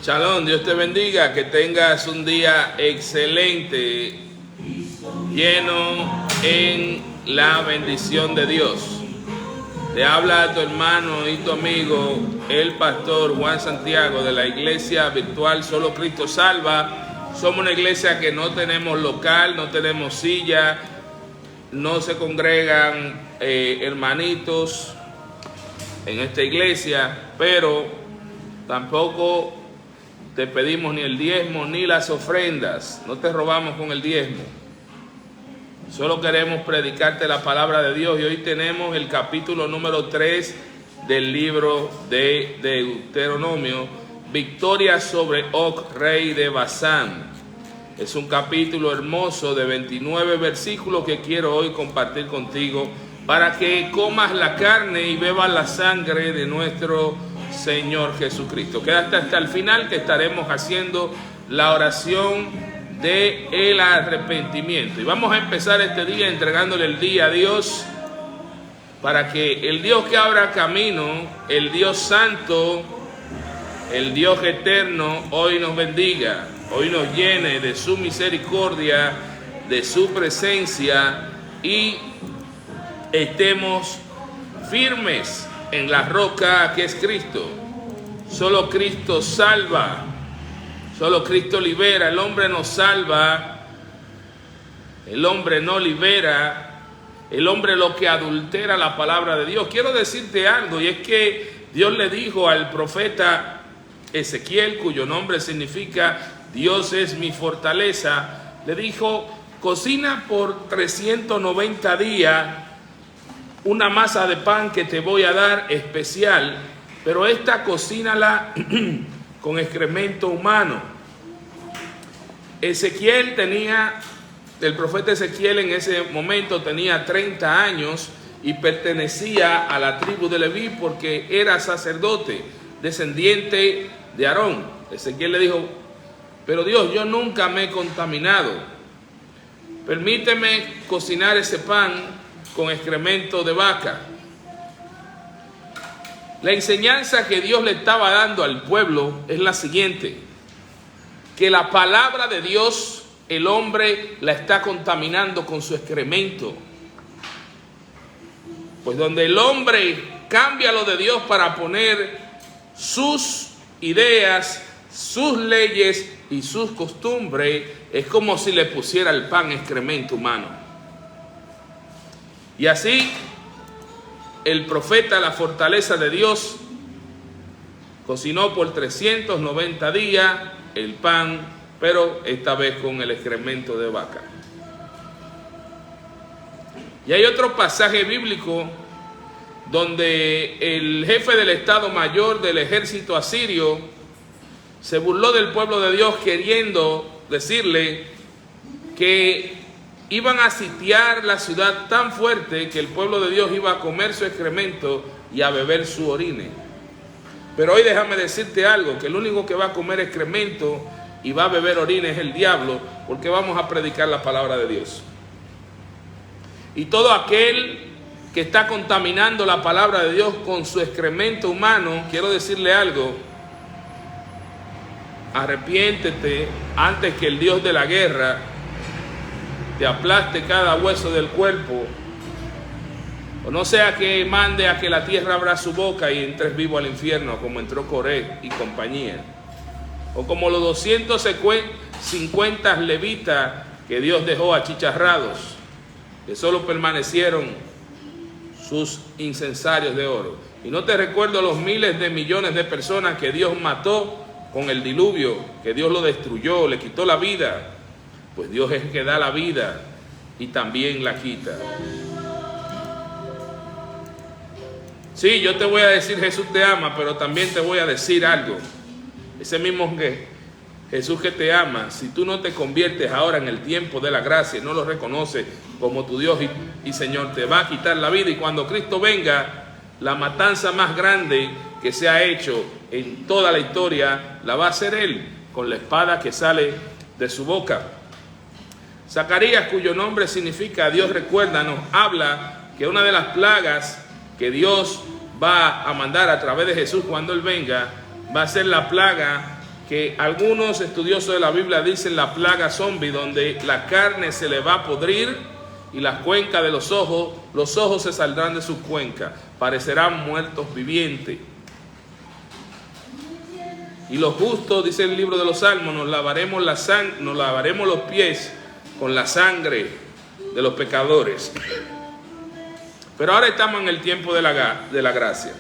Shalom, Dios te bendiga, que tengas un día excelente, lleno en la bendición de Dios. Te habla tu hermano y tu amigo, el pastor Juan Santiago, de la iglesia virtual Solo Cristo Salva. Somos una iglesia que no tenemos local, no tenemos silla, no se congregan hermanitos en esta iglesia, pero tampoco te pedimos ni el diezmo ni las ofrendas. No te robamos con el diezmo. Solo queremos predicarte la palabra de Dios. Y hoy tenemos el capítulo número 3 del libro de Deuteronomio, victoria sobre Og, rey de Basán. Es un capítulo hermoso de 29 versículos que quiero hoy compartir contigo para que comas la carne y bebas la sangre de nuestro Señor Jesucristo. Quédate hasta el final, que estaremos haciendo la oración del arrepentimiento. Y vamos a empezar este día entregándole el día a Dios, para que el Dios que abra camino, el Dios santo, el Dios eterno, hoy nos bendiga, hoy nos llene de su misericordia, de su presencia, y estemos firmes en la roca que es Cristo. Solo Cristo salva, solo Cristo libera. El hombre no salva, el hombre no libera, el hombre lo que adultera la palabra de Dios. Quiero decirte algo, y es que Dios le dijo al profeta Ezequiel, cuyo nombre significa Dios es mi fortaleza, le dijo: cocina por 390 días una masa de pan que te voy a dar especial, pero esta cocínala con excremento humano. El profeta Ezequiel en ese momento tenía 30 años y pertenecía a la tribu de Leví porque era sacerdote, descendiente de Aarón. Ezequiel le dijo: pero Dios, yo nunca me he contaminado, permíteme cocinar ese pan con excremento de vaca. La enseñanza que Dios le estaba dando al pueblo es la siguiente: que la palabra de Dios, el hombre la está contaminando con su excremento. Pues donde el hombre cambia lo de Dios para poner sus ideas, sus leyes y sus costumbres, es como si le pusiera el pan excremento humano. Y así el profeta, la fortaleza de Dios, cocinó por 390 días el pan, pero esta vez con el excremento de vaca. Y hay otro pasaje bíblico donde el jefe del Estado Mayor del ejército asirio se burló del pueblo de Dios, queriendo decirle que iban a sitiar la ciudad tan fuerte que el pueblo de Dios iba a comer su excremento y a beber su orine. Pero hoy déjame decirte algo, que el único que va a comer excremento y va a beber orine es el diablo, porque vamos a predicar la palabra de Dios. Y todo aquel que está contaminando la palabra de Dios con su excremento humano, quiero decirle algo: arrepiéntete antes que el Dios de la guerra te aplaste cada hueso del cuerpo, o no sea que mande a que la tierra abra su boca y entres vivo al infierno, como entró Coré y compañía, o como los 250 levitas que Dios dejó achicharrados, que solo permanecieron sus incensarios de oro. Y no te recuerdo los miles de millones de personas que Dios mató con el diluvio, que Dios lo destruyó, le quitó la vida. Pues Dios es el que da la vida y también la quita. Sí, yo te voy a decir Jesús te ama, pero también te voy a decir algo. Ese mismo Jesús que te ama, si tú no te conviertes ahora en el tiempo de la gracia, no lo reconoces como tu Dios y Señor, te va a quitar la vida. Y cuando Cristo venga, la matanza más grande que se ha hecho en toda la historia la va a hacer Él, con la espada que sale de su boca. Zacarías, cuyo nombre significa Dios recuerda, nos habla que una de las plagas que Dios va a mandar a través de Jesús cuando Él venga, va a ser la plaga que algunos estudiosos de la Biblia dicen la plaga zombie, donde la carne se le va a podrir y las cuencas de los ojos se saldrán de sus cuencas, parecerán muertos vivientes. Y los justos, dice el libro de los Salmos, nos lavaremos los pies con la sangre de los pecadores. Pero ahora estamos en el tiempo de la gracia.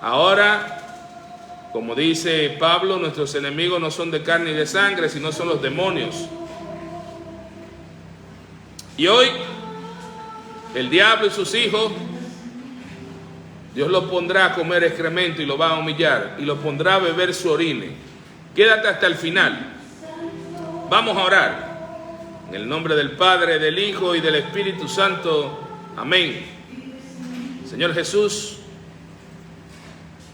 Ahora, como dice Pablo, nuestros enemigos no son de carne y de sangre, sino son los demonios. Y hoy, el diablo y sus hijos, Dios los pondrá a comer excremento y los va a humillar y los pondrá a beber su orine. Quédate hasta el final. Vamos a orar. En el nombre del Padre, del Hijo y del Espíritu Santo. Amén. Señor Jesús,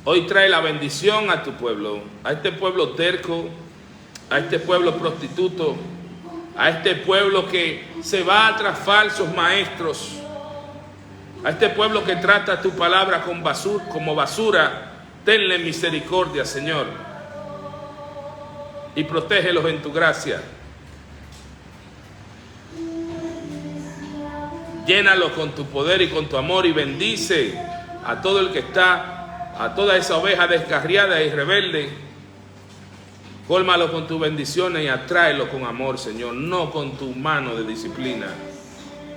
hoy trae la bendición a tu pueblo, a este pueblo terco, a este pueblo prostituto, a este pueblo que se va tras falsos maestros, a este pueblo que trata tu palabra como basura. Tenle misericordia, Señor, y protégelos en tu gracia. Llénalos con tu poder y con tu amor, y bendice a todo el que está, a toda esa oveja descarriada y rebelde. Cólmalo con tus bendiciones y atráelo con amor, Señor, no con tu mano de disciplina.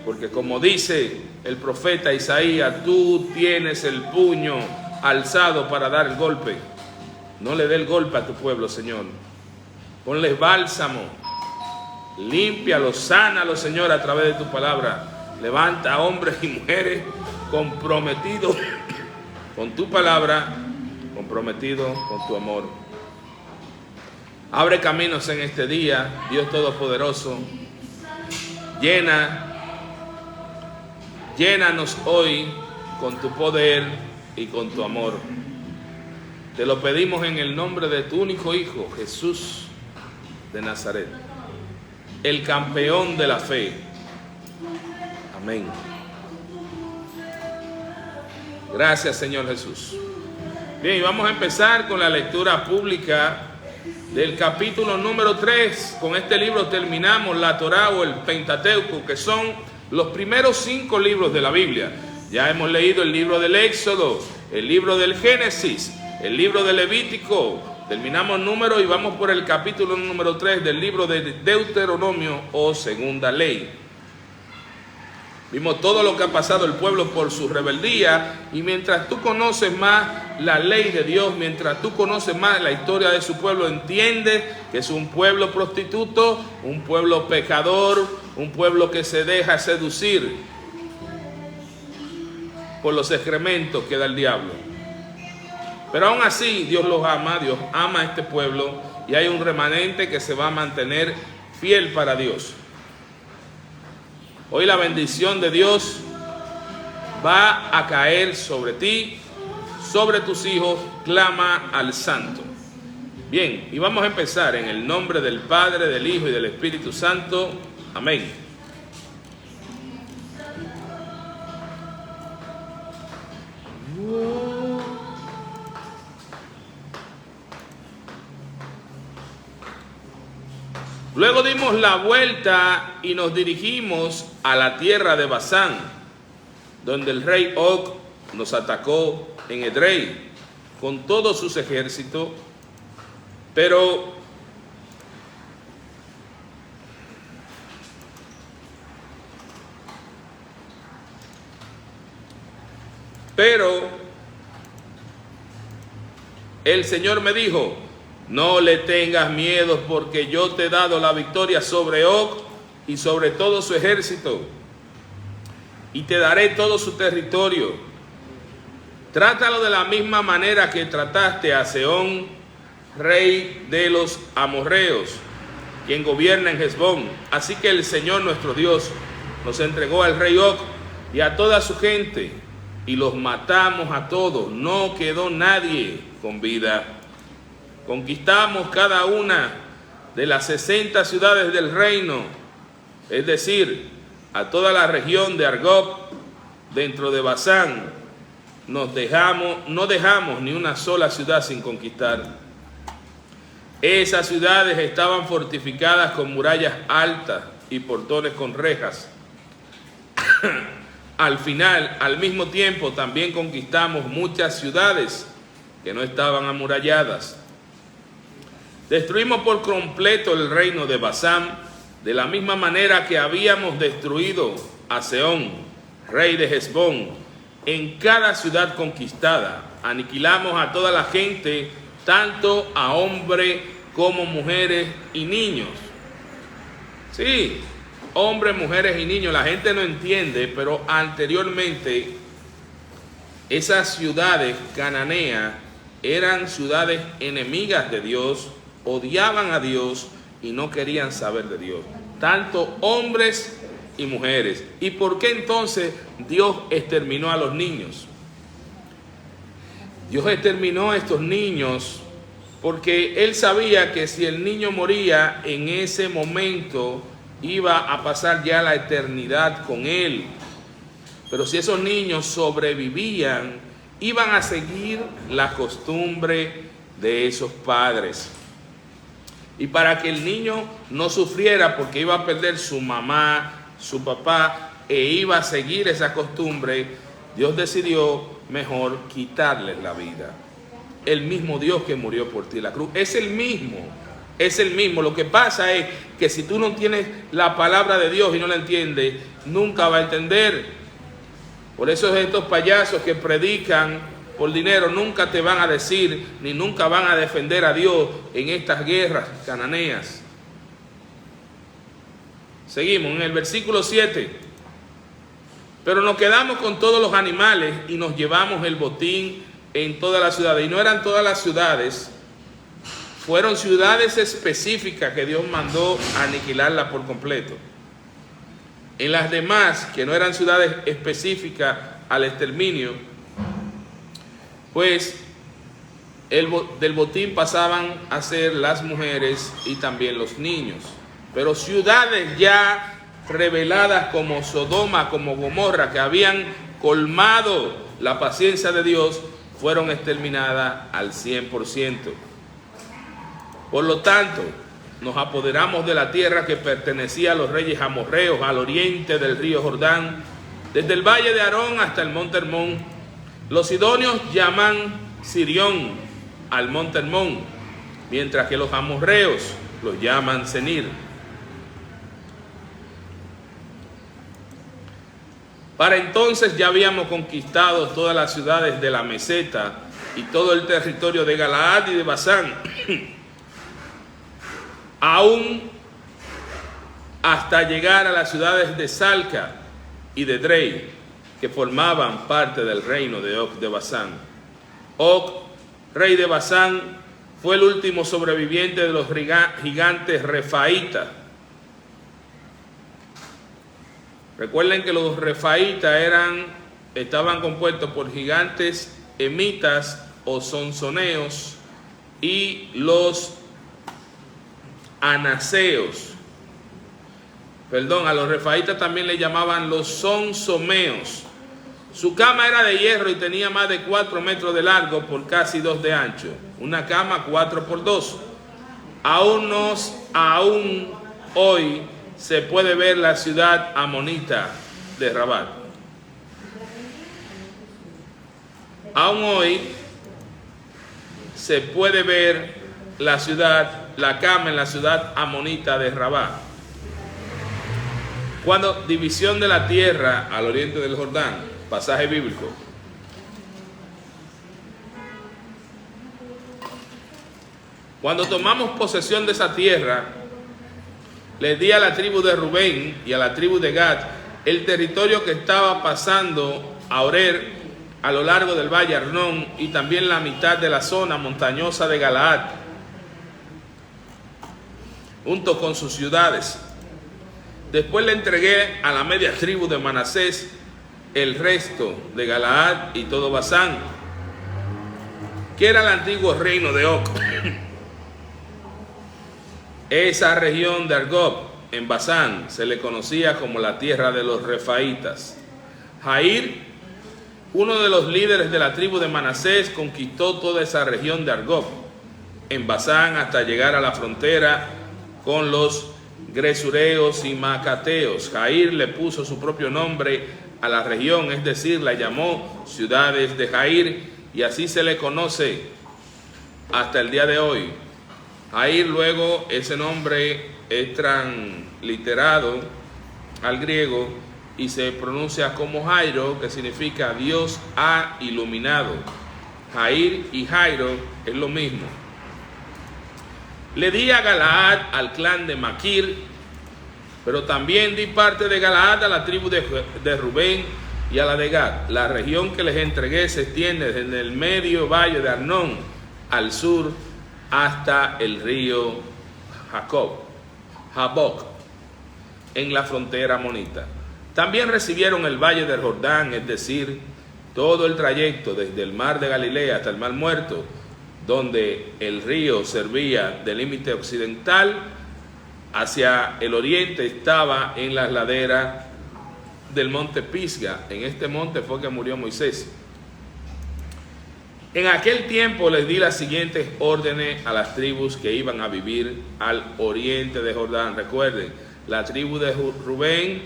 Porque como dice el profeta Isaías, tú tienes el puño alzado para dar el golpe. No le dé el golpe a tu pueblo, Señor. Ponle bálsamo, límpialo, sánalo, Señor, a través de tu palabra. Levanta a hombres y mujeres comprometidos con tu palabra, comprometidos con tu amor. Abre caminos en este día, Dios Todopoderoso. Llénanos hoy con tu poder y con tu amor. Te lo pedimos en el nombre de tu único Hijo, Jesús de Nazaret, el campeón de la fe. Amén. Gracias, Señor Jesús. Bien, vamos a empezar con la lectura pública del capítulo número 3. Con este libro terminamos la Torá o el Pentateuco, que son los primeros 5 libros de la Biblia. Ya hemos leído el libro del Éxodo, el libro del Génesis, el libro del Levítico. Terminamos número y vamos por el capítulo número 3 del libro de Deuteronomio o Segunda Ley. Vimos todo lo que ha pasado el pueblo por su rebeldía, y mientras tú conoces más la ley de Dios, mientras tú conoces más la historia de su pueblo, entiendes que es un pueblo prostituto, un pueblo pecador, un pueblo que se deja seducir por los excrementos que da el diablo. Pero aún así Dios los ama, Dios ama a este pueblo, y hay un remanente que se va a mantener fiel para Dios. Hoy la bendición de Dios va a caer sobre ti, sobre tus hijos. Clama al Santo. Bien, y vamos a empezar en el nombre del Padre, del Hijo y del Espíritu Santo. Amén. Luego dimos la vuelta y nos dirigimos a la tierra de Basán, donde el rey Og nos atacó en Edrei con todos sus ejércitos, pero el Señor me dijo: no le tengas miedo, porque yo te he dado la victoria sobre Og y sobre todo su ejército, y te daré todo su territorio. Trátalo de la misma manera que trataste a Sehón, rey de los amorreos, quien gobierna en Hesbón. Así que el Señor nuestro Dios nos entregó al rey Og y a toda su gente, y los matamos a todos, no quedó nadie con vida. Conquistamos cada una de las 60 ciudades del reino, es decir, a toda la región de Argob, dentro de Basán. No dejamos ni una sola ciudad sin conquistar. Esas ciudades estaban fortificadas con murallas altas y portones con rejas. Al mismo tiempo, también conquistamos muchas ciudades que no estaban amuralladas. Destruimos por completo el reino de Basán, de la misma manera que habíamos destruido a Sehón, rey de Hesbón. En cada ciudad conquistada, aniquilamos a toda la gente, tanto a hombres como mujeres y niños. Sí, hombres, mujeres y niños. La gente no entiende, pero anteriormente esas ciudades cananeas eran ciudades enemigas de Dios, odiaban a Dios y no querían saber de Dios. Tanto hombres y mujeres. ¿Y por qué entonces Dios exterminó a los niños? Dios exterminó a estos niños porque Él sabía que si el niño moría en ese momento, iba a pasar ya la eternidad con Él. Pero si esos niños sobrevivían, iban a seguir la costumbre de esos padres. Y para que el niño no sufriera porque iba a perder su mamá, su papá, e iba a seguir esa costumbre, Dios decidió mejor quitarles la vida. El mismo Dios que murió por ti en la cruz es el mismo. Es el mismo. Lo que pasa es que si tú no tienes la palabra de Dios y no la entiendes, nunca va a entender. Por eso estos payasos que predican por dinero nunca te van a decir ni nunca van a defender a Dios en estas guerras cananeas. Seguimos en el versículo 7. Pero nos quedamos con todos los animales y nos llevamos el botín en todas las ciudades. Y no eran todas las ciudades, fueron ciudades específicas que Dios mandó a aniquilarlas por completo. En las demás, que no eran ciudades específicas al exterminio, pues del botín pasaban a ser las mujeres y también los niños. Pero ciudades ya reveladas como Sodoma, como Gomorra, que habían colmado la paciencia de Dios, fueron exterminadas al 100%. Por lo tanto, nos apoderamos de la tierra que pertenecía a los reyes amorreos al oriente del río Jordán, desde el valle de Arón hasta el monte Hermón. Los sidonios llaman Sirión al monte Hermón, mientras que los amorreos los llaman Senir. Para entonces ya habíamos conquistado todas las ciudades de la meseta y todo el territorio de Galaad y de Basán, aún hasta llegar a las ciudades de Salca y de Drei, que formaban parte del reino de Og de Basán. Og, rey de Basán, fue el último sobreviviente de los gigantes refaítas. Recuerden que los refaítas estaban compuestos por gigantes emitas o sonsoneos y los anaseos. A los refaítas también le llamaban los sonsomeos. Su cama era de hierro y tenía más de 4 metros de largo por casi 2 de ancho. Una cama 4 por 2. Aún hoy se puede ver la ciudad amonita de Rabat. Aún hoy se puede ver la cama en la ciudad amonita de Rabat. Cuando división de la tierra al oriente del Jordán, pasaje bíblico. Cuando tomamos posesión de esa tierra, les di a la tribu de Rubén y a la tribu de Gad el territorio que estaba pasando a Orer a lo largo del valle Arnón y también la mitad de la zona montañosa de Galaad, junto con sus ciudades. Después le entregué a la media tribu de Manasés el resto de Galaad y todo Basán, que era el antiguo reino de Og. Esa región de Argob, en Basán, se le conocía como la tierra de los refaítas. Jair, uno de los líderes de la tribu de Manasés, conquistó toda esa región de Argob. en Basán hasta llegar a la frontera con los Gresureos y Macateos. Jair le puso su propio nombre a la región, es decir, la llamó ciudades de Jair, y así se le conoce hasta el día de hoy. Jair, luego ese nombre es transliterado al griego y se pronuncia como Jairo, que significa Dios ha iluminado. Jair y Jairo es lo mismo. Le di a Galaad al clan de Maquir, pero también di parte de Galaad a la tribu de Rubén y a la de Gad. La región que les entregué se extiende desde el medio valle de Arnón al sur hasta el río Jaboc, en la frontera amonita. También recibieron el valle del Jordán, es decir, todo el trayecto desde el mar de Galilea hasta el mar Muerto, donde el río servía de límite occidental hacia el oriente, estaba en las laderas del monte Pisga. En este monte fue que murió Moisés. En aquel tiempo les di las siguientes órdenes a las tribus que iban a vivir al oriente de Jordán. Recuerden, la tribu de Rubén,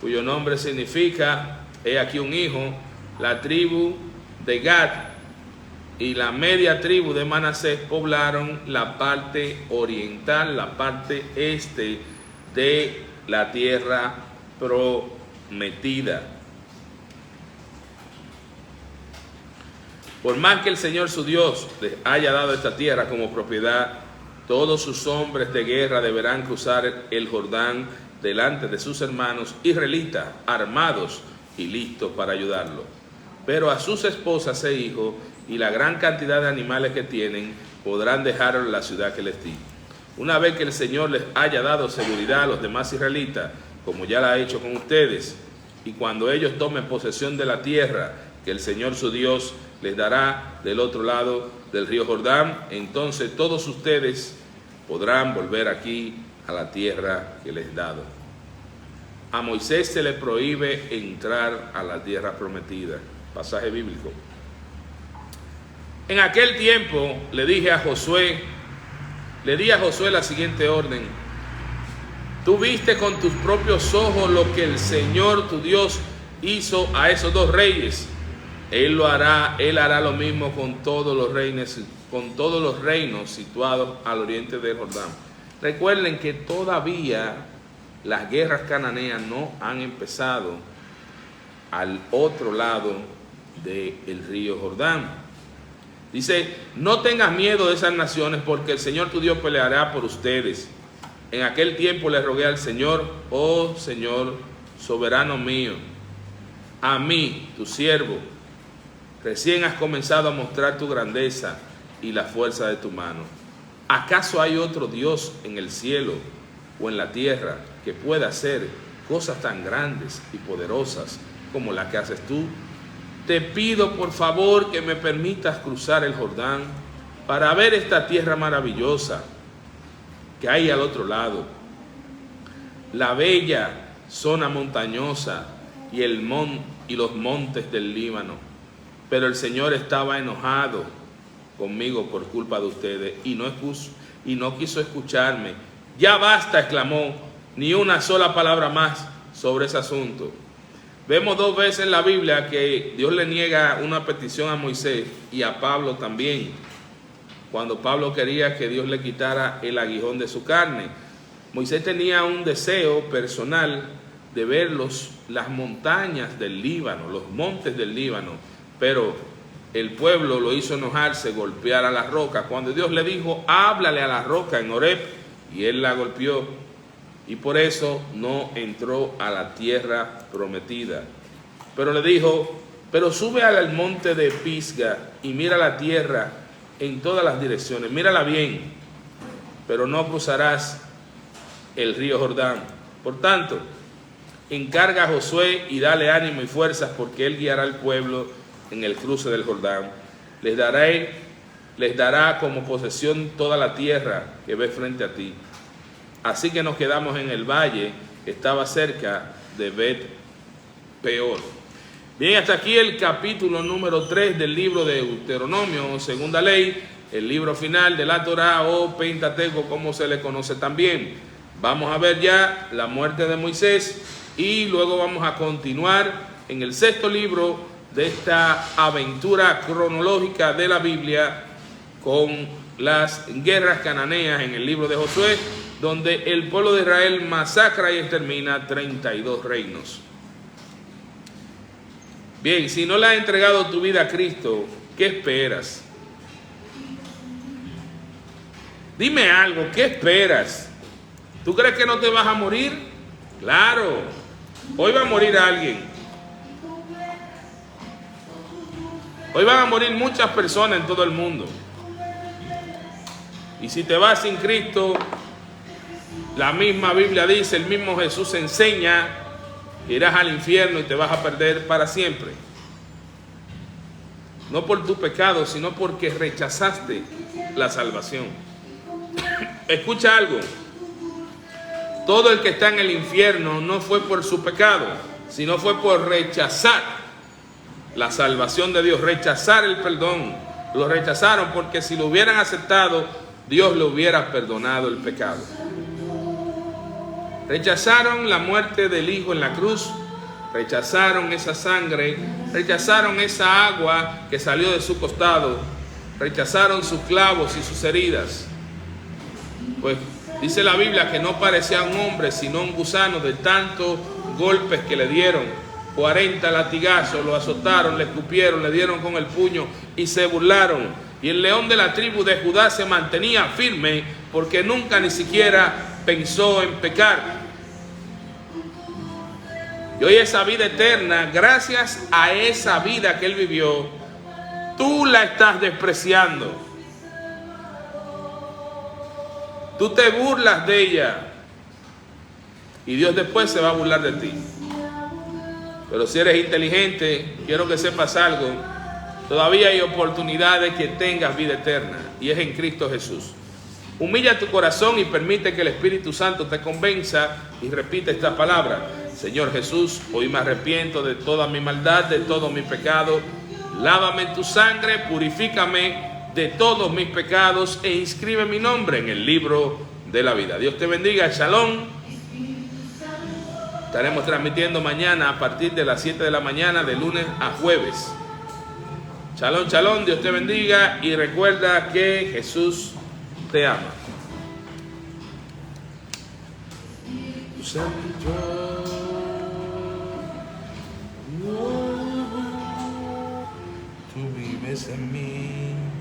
cuyo nombre significa he aquí un hijo, la tribu de Gad y la media tribu de Manasés poblaron la parte oriental, la parte este de la tierra prometida. Por más que el Señor su Dios les haya dado esta tierra como propiedad, todos sus hombres de guerra deberán cruzar el Jordán delante de sus hermanos israelitas, armados y listos para ayudarlos. Pero a sus esposas e hijos y la gran cantidad de animales que tienen, podrán dejar en la ciudad que les di. Una vez que el Señor les haya dado seguridad a los demás israelitas, como ya la ha hecho con ustedes, y cuando ellos tomen posesión de la tierra que el Señor su Dios les dará del otro lado del río Jordán, entonces todos ustedes podrán volver aquí a la tierra que les he dado. A Moisés se le prohíbe entrar a la tierra prometida. Pasaje bíblico. En aquel tiempo le di a Josué la siguiente orden: tú viste con tus propios ojos lo que el Señor tu Dios hizo a esos dos reyes. Él hará lo mismo con todos los reinos situados al oriente del Jordán. Recuerden que todavía las guerras cananeas no han empezado al otro lado del río Jordán. Dice, no tengas miedo de esas naciones, porque el Señor tu Dios peleará por ustedes. En aquel tiempo le rogué al Señor: oh Señor, soberano mío, a mí, tu siervo, recién has comenzado a mostrar tu grandeza y la fuerza de tu mano. ¿Acaso hay otro Dios en el cielo o en la tierra que pueda hacer cosas tan grandes y poderosas como la que haces tú? Te pido por favor que me permitas cruzar el Jordán para ver esta tierra maravillosa que hay al otro lado, la bella zona montañosa y los montes del Líbano. Pero el Señor estaba enojado conmigo por culpa de ustedes y no quiso escucharme. Ya basta, exclamó, ni una sola palabra más sobre ese asunto. Vemos dos veces en la Biblia que Dios le niega una petición a Moisés y a Pablo también, cuando Pablo quería que Dios le quitara el aguijón de su carne. Moisés tenía un deseo personal de ver las montañas del Líbano, los montes del Líbano, pero el pueblo lo hizo enojarse, golpear a la roca. Cuando Dios le dijo, háblale a la roca en Horeb, y él la golpeó. Y por eso no entró a la tierra prometida. Pero le dijo, pero sube al monte de Pisga y mira la tierra en todas las direcciones. Mírala bien, pero no cruzarás el río Jordán. Por tanto, encarga a Josué y dale ánimo y fuerzas, porque él guiará al pueblo en el cruce del Jordán. Les dará como posesión toda la tierra que ves frente a ti. Así que nos quedamos en el valle que estaba cerca de Bet Peor. Bien, hasta aquí el capítulo número 3 del libro de Deuteronomio, segunda ley. el libro final de la Torá o Pentateuco, como se le conoce también. Vamos a ver ya la muerte de Moisés y luego vamos a continuar en el sexto libro de esta aventura cronológica de la Biblia con las guerras cananeas en el libro de Josué, donde el pueblo de Israel masacra y extermina 32 reinos. Bien, si no le has entregado tu vida a Cristo, ¿qué esperas? Dime algo, ¿qué esperas? ¿Tú crees que no te vas a morir? Claro, hoy va a morir alguien. Hoy van a morir muchas personas en todo el mundo. Y si te vas sin Cristo, la misma Biblia dice, el mismo Jesús enseña, que irás al infierno y te vas a perder para siempre. No por tu pecado, sino porque rechazaste la salvación. Escucha algo. Todo el que está en el infierno no fue por su pecado, sino fue por rechazar la salvación de Dios, rechazar el perdón. Lo rechazaron porque si lo hubieran aceptado, Dios le hubiera perdonado el pecado. Rechazaron la muerte del Hijo en la cruz, rechazaron esa sangre, rechazaron esa agua que salió de su costado, rechazaron sus clavos y sus heridas. Pues dice la Biblia que no parecía un hombre, sino un gusano de tantos golpes que le dieron. 40 latigazos, lo azotaron, le escupieron, le dieron con el puño y se burlaron. Y el león de la tribu de Judá se mantenía firme porque nunca ni siquiera pensó en pecar. Y hoy esa vida eterna, gracias a esa vida que él vivió, tú la estás despreciando. Tú te burlas de ella y Dios después se va a burlar de ti. Pero si eres inteligente, quiero que sepas algo. Todavía hay oportunidad de que tengas vida eterna y es en Cristo Jesús. Humilla tu corazón y permite que el Espíritu Santo te convenza y repite esta palabra. Señor Jesús, hoy me arrepiento de toda mi maldad, de todo mi pecado. Lávame en tu sangre, purifícame de todos mis pecados e inscribe mi nombre en el libro de la vida. Dios te bendiga, shalom. Estaremos transmitiendo mañana a partir de las 7 de la mañana, de lunes a jueves. Shalom, shalom, Dios te bendiga y recuerda que Jesús te ama. Tú vives en mí.